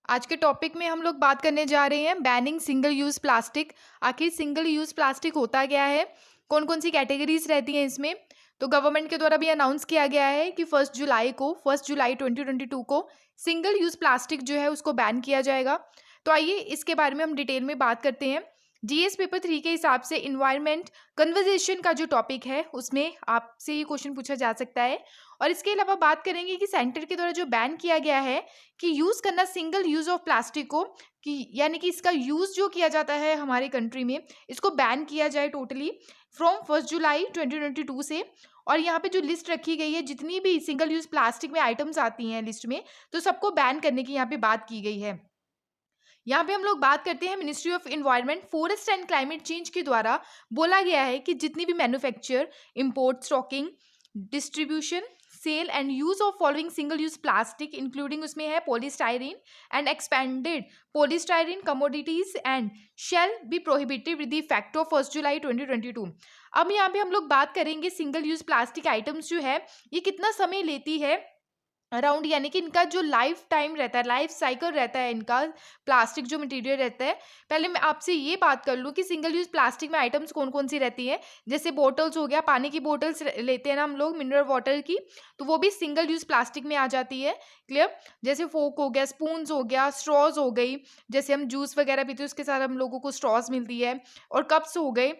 आज के टॉपिक में हम लोग बात करने जा रहे हैं बैनिंग सिंगल यूज़ प्लास्टिक। आखिर सिंगल यूज़ प्लास्टिक होता क्या है, कौन कौन सी कैटेगरीज रहती हैं इसमें। तो गवर्नमेंट के द्वारा भी अनाउंस किया गया है कि फर्स्ट जुलाई 2022 को सिंगल यूज़ प्लास्टिक जो है उसको बैन किया जाएगा। तो आइए इसके बारे में हम डिटेल में बात करते हैं। जीएस पेपर 3 के हिसाब से इन्वायरमेंट कन्वर्जेशन का जो टॉपिक है उसमें आपसे ये क्वेश्चन पूछा जा सकता है। और इसके अलावा बात करेंगे कि सेंटर के द्वारा जो बैन किया गया है कि यूज़ करना सिंगल यूज़ ऑफ प्लास्टिक को, कि यानी कि इसका यूज़ जो किया जाता है हमारे कंट्री में, इसको बैन किया जाए टोटली फ्रॉम 1 जुलाई 2022 से। और यहाँ पे जो लिस्ट रखी गई है, जितनी भी सिंगल यूज़ प्लास्टिक में आइटम्स आती हैं लिस्ट में, तो सबको बैन करने की यहाँ पे बात की गई है। यहाँ पे हम लोग बात करते हैं ministry of environment forest and climate change के द्वारा बोला गया है कि जितनी भी manufacture, import, stocking, distribution, sale and use of following single use plastic, including उसमें है polystyrene and expanded polystyrene commodities and shall be prohibited with the effect of 1 July 2022। अब यहाँ पे हम लोग बात करेंगे सिंगल यूज प्लास्टिक आइटम्स जो है ये कितना समय लेती है अराउंड, यानी कि इनका जो लाइफ टाइम रहता है, लाइफ साइकिल रहता है इनका, प्लास्टिक जो मटेरियल रहता है। पहले मैं आपसे ये बात कर लूँ कि सिंगल यूज प्लास्टिक में आइटम्स कौन कौन सी रहती हैं। जैसे बोटल्स हो गया, पानी की बोटल्स लेते हैं ना हम लोग मिनरल वाटर की, तो वो भी सिंगल यूज प्लास्टिक में आ जाती है। क्लियर। जैसे फोक हो गया, स्पून्स हो गया, स्ट्रॉज हो गई, जैसे हम जूस वगैरह पीते हैं उसके साथ हम लोगों को स्ट्रॉज मिलती है, और कप्स हो गए,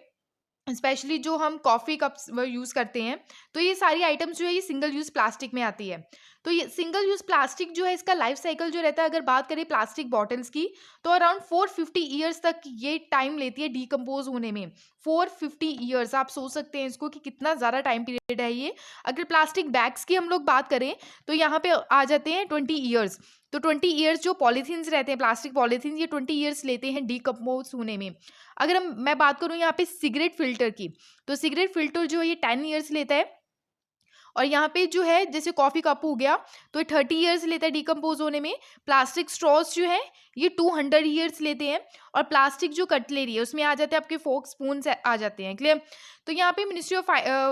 स्पेशली जो हम कॉफ़ी कप्स यूज़ करते हैं। तो ये सारी आइटम्स जो है ये सिंगल यूज़ प्लास्टिक में आती है। तो ये सिंगल यूज़ प्लास्टिक जो है इसका लाइफ साइकिल जो रहता है, अगर बात करें प्लास्टिक बॉटल्स की, तो अराउंड 450 ईयर्स तक ये टाइम लेती है डिकम्पोज होने में। 450 ईयर्स, आप सोच सकते हैं इसको कि कितना ज़्यादा टाइम पीरियड है ये। अगर प्लास्टिक बैग्स की हम लोग बात करें तो यहाँ पे आ जाते हैं 20 ईयर्स। तो 20 ईयर्स जो पॉलीथीन्स रहते हैं, प्लास्टिक पॉलीथीन्स, ये 20 ईयर्स लेते हैं डिकम्पोज होने में। अगर मैं बात करूँ यहाँ पे सिगरेट फिल्टर की, तो सिगरेट फिल्टर जो है ये 10 ईयर्स लेता है। और यहाँ पे जो है जैसे कॉफ़ी कप हो गया तो 30 ईयर्स लेता है डिकम्पोज होने में। प्लास्टिक स्ट्रॉज जो है ये 200 ईयर्स लेते हैं। और प्लास्टिक जो कटलेरी है उसमें आ जाते हैं आपके फोक स्पून आ जाते हैं। क्लियर। तो यहाँ पे ministry of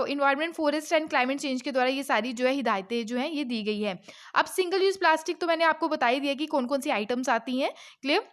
environment forest and climate change के द्वारा ये सारी जो है हिदायतें जो है ये दी गई है। अब सिंगल यूज प्लास्टिक तो मैंने आपको बता ही दिया कि कौन कौन सी आइटम्स आती हैं। क्लियर।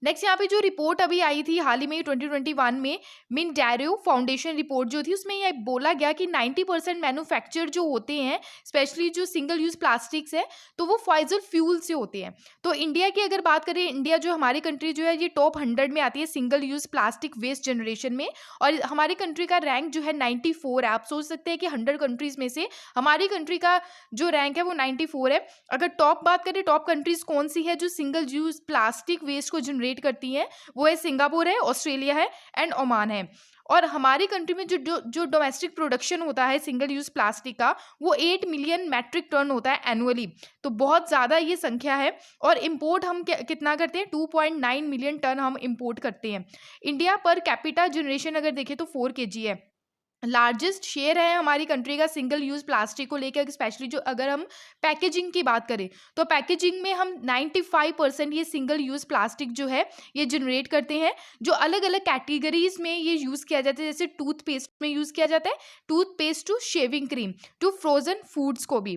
नेक्स्ट यहाँ पे जो रिपोर्ट अभी आई थी हाल ही में 2021 में, मिनडेरो फाउंडेशन रिपोर्ट जो थी, उसमें यह बोला गया कि 90% मैन्युफैक्चर जो होते हैं, स्पेशली जो सिंगल यूज प्लास्टिक्स है, तो वो फॉसिल फ्यूल से होते हैं। तो इंडिया की अगर बात करें, इंडिया जो हमारी कंट्री जो है ये टॉप 100 में आती है single use plastic waste generation में। और हमारी कंट्री का रैंक जो है 94 है। आप सोच सकते हैं कि 100 कंट्रीज में से हमारी कंट्री का जो रैंक है वो 94 है। अगर टॉप बात करें, टॉप कंट्रीज कौन सी है जो सिंगल यूज प्लास्टिक वेस्ट को जनरेट करती हैं, वो है सिंगापुर है, ऑस्ट्रेलिया है एंड ओमान है। और हमारी कंट्री में जो डोमेस्टिक प्रोडक्शन होता है सिंगल यूज प्लास्टिक का, वो 8 मिलियन मैट्रिक टन होता है एनुअली। तो बहुत ज़्यादा ये संख्या है। और इंपोर्ट हम कितना करते हैं, 2.9 मिलियन टन हम इंपोर्ट करते हैं। इंडिया पर कैपिटा जनरेशन अगर देखें तो 4 kg है। लार्जेस्ट शेयर है हमारी कंट्री का सिंगल यूज प्लास्टिक को लेकर। स्पेशली जो अगर हम पैकेजिंग की बात करें तो पैकेजिंग में हम 95% ये सिंगल यूज प्लास्टिक जो है ये जनरेट करते हैं। जो अलग अलग कैटेगरीज में ये यूज़ किया जाता है, जैसे टूथपेस्ट में यूज़ किया जाता है, toothpaste to shaving cream to frozen foods को भी।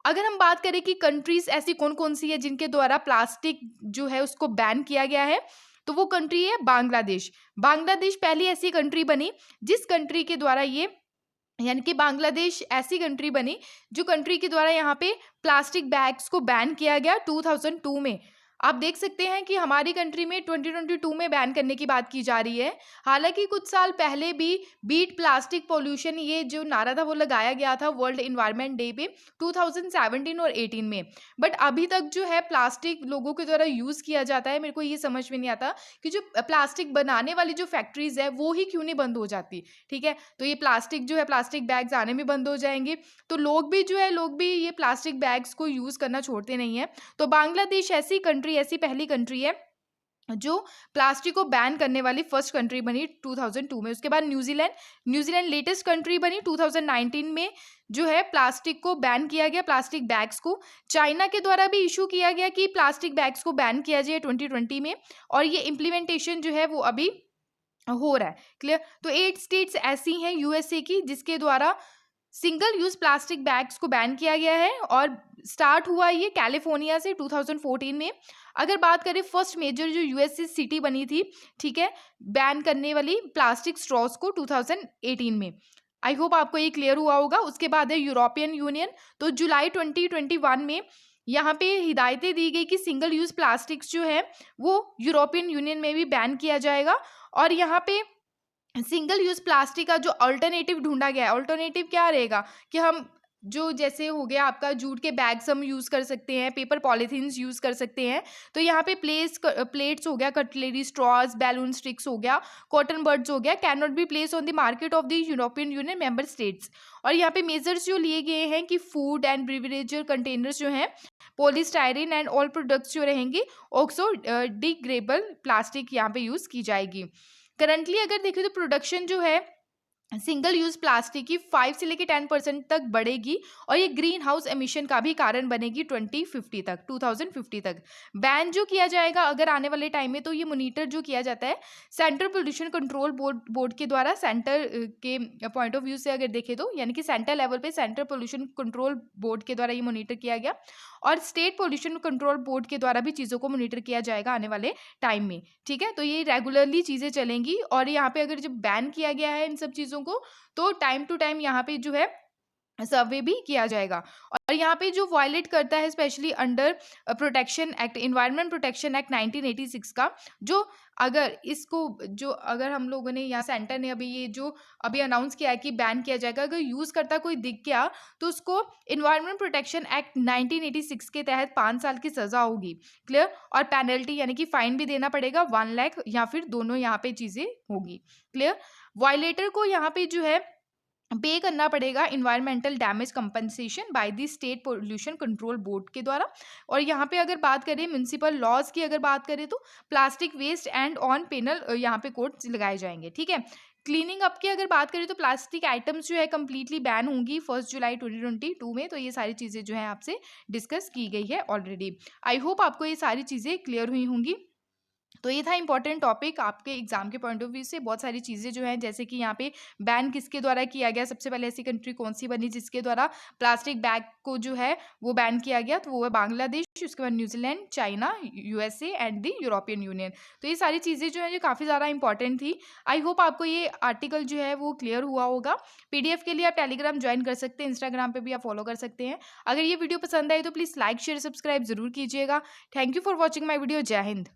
अगर हम बात करें कि कंट्रीज ऐसी कौन कौन सी है जिनके द्वारा प्लास्टिक जो है उसको बैन किया गया है, तो वो कंट्री है बांग्लादेश। बांग्लादेश पहली ऐसी कंट्री बनी जिस कंट्री के द्वारा ये, यानी कि बांग्लादेश ऐसी कंट्री बनी जो कंट्री के द्वारा यहाँ पे प्लास्टिक बैग्स को बैन किया गया 2002 में। आप देख सकते हैं कि हमारी कंट्री में 2022 में बैन करने की बात की जा रही है। हालांकि कुछ साल पहले भी बीट प्लास्टिक पोल्यूशन ये जो नारा था वो लगाया गया था वर्ल्ड इन्वायरमेंट डे पे 2017 और 18 में। बट अभी तक जो है प्लास्टिक लोगों के द्वारा यूज़ किया जाता है। मेरे को ये समझ में नहीं आता कि जो प्लास्टिक बनाने वाली जो फैक्ट्रीज है वो ही क्यों नहीं बंद हो जाती। ठीक है, तो ये प्लास्टिक जो है, प्लास्टिक बैग्स आने में बंद हो जाएंगे तो लोग भी जो है, लोग भी ये प्लास्टिक बैग्स को यूज़ करना छोड़ते नहीं है। तो बांग्लादेश ऐसी पहली कंट्री है जो प्लास्टिक को बैन करने वाली फर्स्ट कंट्री बनी 2002 में। उसके बाद न्यूजीलैंड लेटेस्ट कंट्री बनी 2019 में, जो है प्लास्टिक को बैन किया गया, प्लास्टिक बैग्स को। चाइना के द्वारा भी इशू किया गया कि प्लास्टिक बैग्स को बैन किया जाए 2020 में, और ये इम्प्लीमेंटेशन जो है वो अभी हो रहा है। क्लियर। तो 8 स्टेट्स ऐसी हैं यूएसए की जिसके द्वारा सिंगल यूज़ प्लास्टिक बैग्स को बैन किया गया है और स्टार्ट हुआ ये कैलिफोर्निया से 2014 में। अगर बात करें फर्स्ट मेजर जो यूएस सिटी बनी थी, ठीक है, बैन करने वाली प्लास्टिक स्ट्रॉज को 2018 में। आई होप आपको ये क्लियर हुआ होगा। उसके बाद है यूरोपियन यूनियन। तो जुलाई 2021 में यहाँ पे हिदायतें दी गई कि सिंगल यूज़ प्लास्टिक्स जो है वो यूरोपियन यूनियन में भी बैन किया जाएगा। और यहाँ पे सिंगल यूज प्लास्टिक का जो अल्टरनेटिव ढूंढा गया है, अल्टरनेटिव क्या रहेगा कि हम जो जैसे हो गया आपका जूट के बैग्स हम यूज़ कर सकते हैं, पेपर पॉलीथीन्स यूज़ कर सकते हैं। तो यहाँ पे प्लेट्स हो गया, कटलरी, स्ट्रॉज, बैलून स्टिक्स हो गया, कॉटन बर्ड्स हो गया, can not be place on the market of the European union member states. और यहाँ पे मेजर्स जो लिए गए हैं कि फूड एंड ब्रिवरेज कंटेनर्स जो हैं, पॉलीस्टायरीन एंड ऑल प्रोडक्ट्स जो रहेंगे ऑक्सो डिग्रेडेबल प्लास्टिक यहाँ पे यूज़ की जाएगी। करंटली अगर देखें तो प्रोडक्शन जो है सिंगल यूज प्लास्टिक की 5 से लेकर 10% तक बढ़ेगी और ये ग्रीन हाउस एमिशन का भी कारण बनेगी 2050 तक। बैन जो किया जाएगा अगर आने वाले टाइम में, तो ये मॉनिटर जो किया जाता है सेंट्रल पोल्यूशन कंट्रोल बोर्ड के द्वारा, सेंटर के पॉइंट ऑफ व्यू से अगर देखें तो, यानी कि सेंटर लेवल पे सेंट्रल पोल्यूशन कंट्रोल बोर्ड के द्वारा ये मॉनिटर किया गया और स्टेट पोल्यूशन कंट्रोल बोर्ड के द्वारा भी चीज़ों को मॉनिटर किया जाएगा आने वाले टाइम में। ठीक है, तो ये रेगुलरली चीज़ें चलेंगी और यहाँ पे अगर जब बैन किया गया है इन सब चीज़ों को, तो टाइम टू टाइम यहाँ पे जो है सर्वे भी किया जाएगा। और यहाँ पे जो वायलेट करता है specially under protection act, environment protection act 1986 का, जो अगर इसको जो अगर हम लोगों ने यहाँ सेंटर ने अभी ये जो अभी अनाउंस किया है कि बैन किया जाएगा, अगर यूज़ करता कोई दिख गया तो उसको इन्वायरमेंट प्रोटेक्शन एक्ट 1986 के तहत 5 साल की सज़ा होगी। क्लियर? और पेनल्टी यानी कि फाइन भी देना पड़ेगा 1 लाख या फिर दोनों यहाँ पे चीज़ें होगी। क्लियर? वायलेटर को यहाँ पे जो है पे करना पड़ेगा environmental damage compensation by the state pollution control board के द्वारा। और यहाँ पे अगर बात करें म्यूनसिपल लॉज की, अगर बात करें तो plastic waste and on panel यहाँ पे कोड्स लगाए जाएंगे। ठीक है, क्लीनिंग अप की अगर बात करें तो प्लास्टिक आइटम्स जो है कंप्लीटली बैन होंगी 1 जुलाई 2022 में। तो ये सारी चीज़ें जो है आपसे डिस्कस की गई है ऑलरेडी। आई होप आपको ये सारी चीज़ें क्लियर हुई होंगी। तो ये था इंपॉर्टेंट टॉपिक आपके एग्जाम के पॉइंट ऑफ व्यू से। बहुत सारी चीज़ें जो हैं, जैसे कि यहाँ पे बैन किसके द्वारा किया गया, सबसे पहले ऐसी कंट्री कौन सी बनी जिसके द्वारा प्लास्टिक बैग को जो है वो बैन किया गया, तो वो है बांग्लादेश, उसके बाद New Zealand, China, USA and the European union. तो ये सारी चीज़ें जो है जो काफ़ी ज़्यादा इंपॉर्टेंट थी। आई होप आपको ये आर्टिकल जो है वो क्लियर हुआ होगा। पीडीएफ के लिए आप टेलीग्राम ज्वाइन कर सकते हैं, इंस्टाग्राम पर भी आप फॉलो कर सकते हैं। अगर ये वीडियो पसंद आई तो प्लीज़ लाइक शेयर सब्सक्राइब जरूर कीजिएगा। Thank you for watching my video. जय हिंद।